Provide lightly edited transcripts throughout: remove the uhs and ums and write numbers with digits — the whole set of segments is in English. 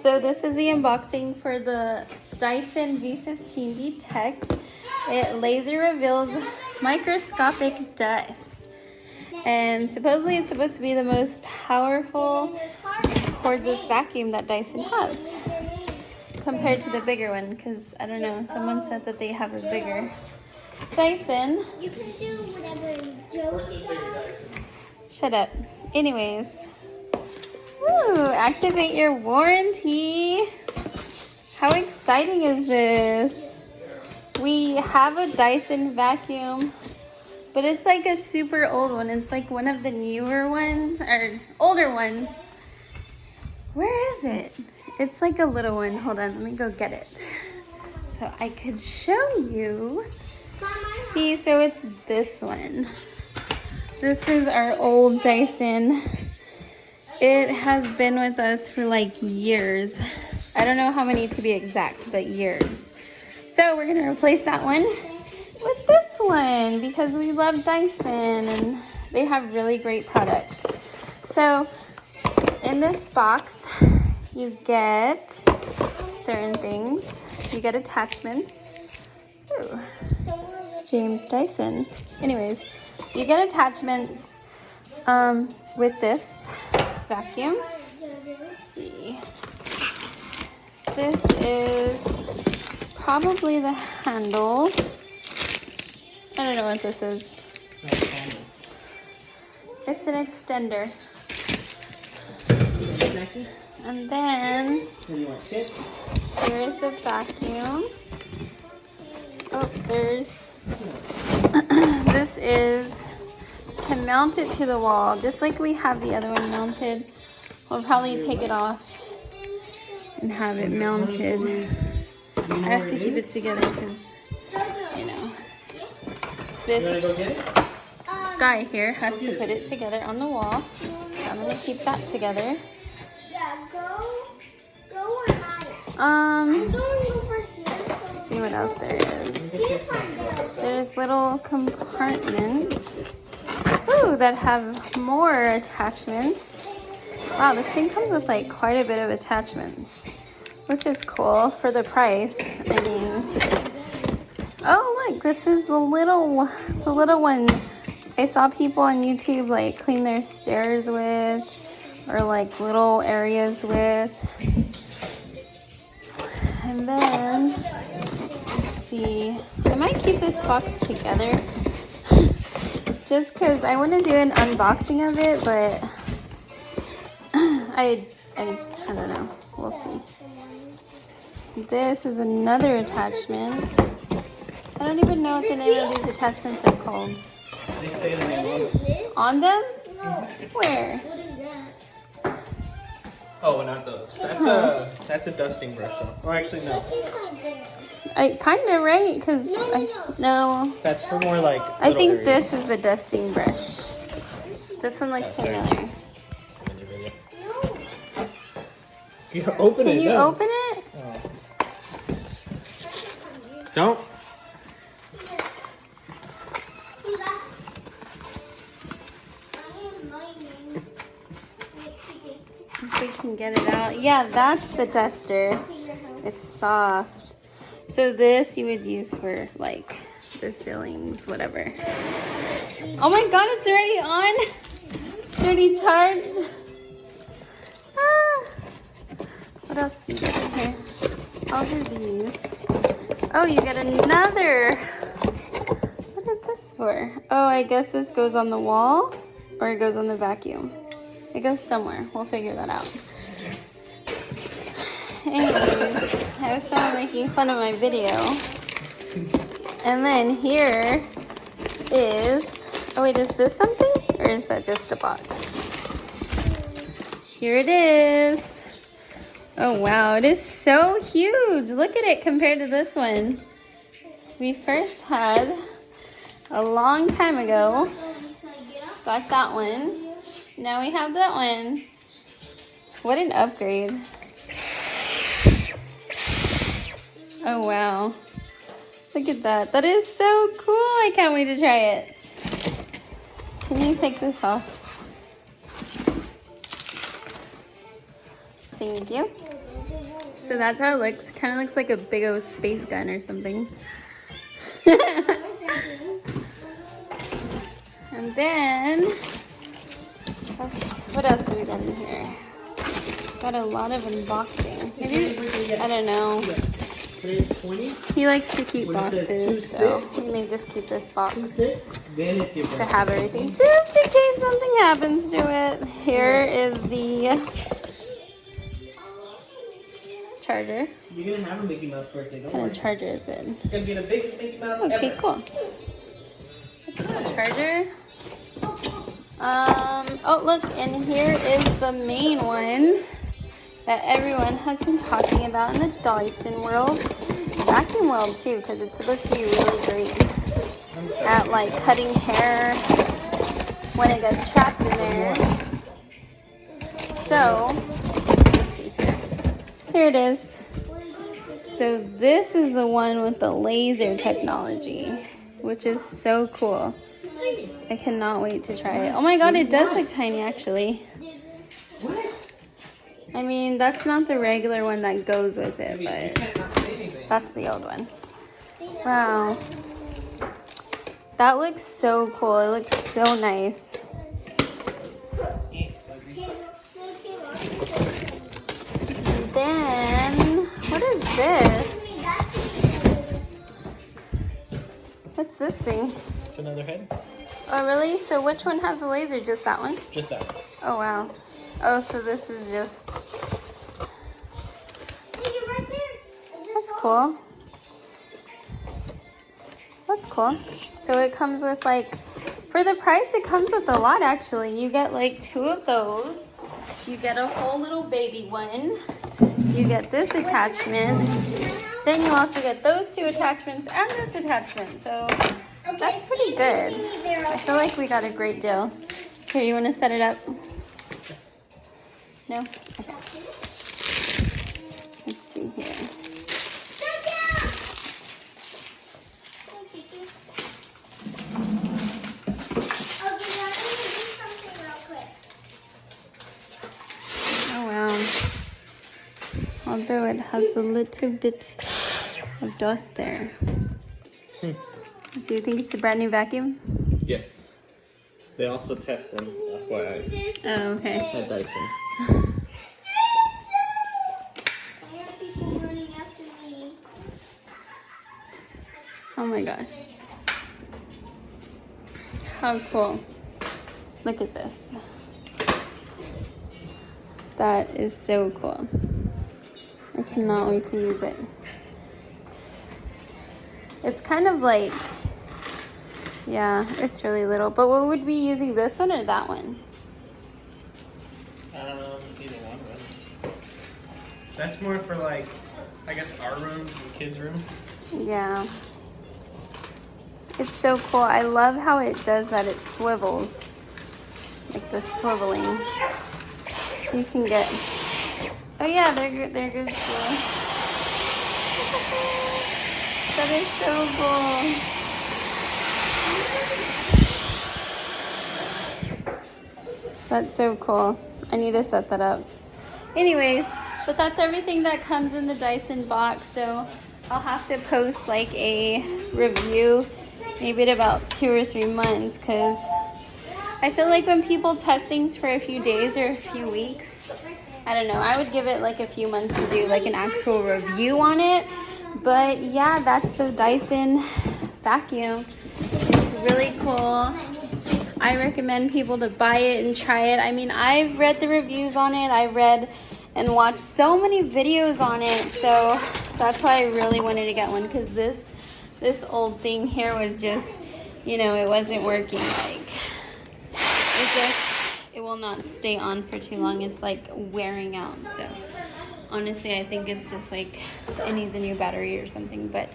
So this is the unboxing for the Dyson V15 Detect. It laser reveals microscopic dust. And supposedly it's supposed to be the most powerful cordless vacuum that Dyson has compared to the bigger one, because I don't know, someone said that they have a bigger Dyson. You can do whatever Joe said. Shut up. Anyways. Ooh, activate your warranty. How exciting is this? We have a Dyson vacuum, but it's like a super old one. It's like one of the newer ones, or older ones. Where is it? It's like a little one. Hold on, let me go get it. So I could show you. See, so it's this one. This is our old Dyson. It has been with us for like years. I don't know how many to be exact, but years. So we're gonna replace that one with this one because we love Dyson and they have really great products. So in this box, you get certain things. You get attachments. Ooh, James Dyson. Anyways, you get attachments with this vacuum. Let's see. This is probably the handle. I don't know what this is. It's an extender. And then here's the vacuum. Oh, there's this is to mount it to the wall, just like we have the other one mounted. We'll probably take it off and have it mounted. I have to keep it together because, you know, this guy here has to put it together on the wall. So I'm gonna keep that together. Let's see what else there is. There's little compartments. Ooh, that have more attachments. Wow, this thing comes with like quite a bit of attachments, which is cool for the price. I mean, oh look, this is the little one I saw people on YouTube like clean their stairs with, or like little areas with. And then, let's see, I might keep this box together just because I want to do an unboxing of it, but I don't know. We'll see. This is another attachment. I don't even know what the name of these attachments are called. They say the name on them? Where? Oh, not those. That's a dusting brush. Oh, actually no. I kind of right because no. That's for more like. I think areas. this is the dusting brush. This one looks familiar. You open it. Can you open it? Oh. Don't. If we can get it out. Yeah, that's the duster. It's soft. So this you would use for like the ceilings, whatever. Oh my god, it's already on. It's already charged. Ah. What else do you get in here? I'll do these. Oh, you get another. What is this for? Oh, I guess this goes on the wall or it goes on the vacuum. It goes somewhere. We'll figure that out. Anyways, I have someone making fun of my video. And then here is, oh wait, is this something? Or is that just a box? Here it is. Oh wow, it is so huge. Look at it compared to this one. We first had, a long time ago, got that one. Now we have that one. What an upgrade. Oh wow. Look at that. That is so cool. I can't wait to try it. Can you take this off? Thank you. So that's how it looks. Kind of looks like a big old space gun or something. And then, what else do we got in here? Got a lot of unboxing. Maybe, I don't know. He likes to keep boxes, so we may just keep this box to have everything, just in case something happens to it. Here is the charger. You're gonna have a Mickey Mouse birthday, don't What kind worry. of charger is it? It's gonna be the biggest Mickey Mouse Okay, ever. cool. Charger. Oh look, and here is the main one that everyone has been talking about in the Dyson world. Vacuum world too, because it's supposed to be really great at like cutting hair when it gets trapped in there. So, let's see here. Here it is. So this is the one with the laser technology, which is so cool. I cannot wait to try it. Oh my god, it does look tiny actually. I mean, that's not the regular one that goes with it, but that's the old one. Wow. That looks so cool. It looks so nice. And then, what is this? What's this thing? It's another head. Oh, really? So which one has the laser? Just that one? Just that. Oh, wow. Oh, so this is just... That's cool. That's cool. So it comes with like... For the price, it comes with a lot, actually. You get like 2 of those. You get a whole little baby one. You get this attachment. Then you also get those 2 attachments and this attachment. So that's pretty good. I feel like we got a great deal. Here, you want to set it up? No? Okay. Let's see here. Oh wow. Although it has a little bit of dust there. Do you think it's a brand new vacuum? Yes. They also test them, FYI, Oh, okay. at Dyson. Oh my gosh. How cool. Look at this. That is so cool. I cannot wait to use it. It's kind of like, yeah, it's really little. But what would be using this one or that one? Either one, really. That's more for like, I guess our rooms and kids' room. Yeah. It's so cool. I love how it does that. It swivels. Like the swiveling. So you can get... Oh yeah, there goes the... That is so cool. That's so cool. I need to set that up. Anyways, but that's everything that comes in the Dyson box. So I'll have to post like a review maybe in about 2 or 3 months, because I feel like when people test things for a few days or a few weeks, I don't know, I would give it like a few months to do like an actual review on it. But yeah, that's the Dyson vacuum. It's really cool. I recommend people to buy it and try it. I mean, I've read the reviews on it. I read and watched so many videos on it. So that's why I really wanted to get one, because this old thing here was just, you know, it wasn't working. Like, it will not stay on for too long. It's like wearing out. So honestly, I think it's just like it needs a new battery or something, but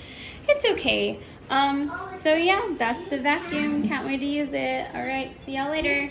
it's okay. So yeah, that's the vacuum. Can't wait to use it. All right, see y'all later.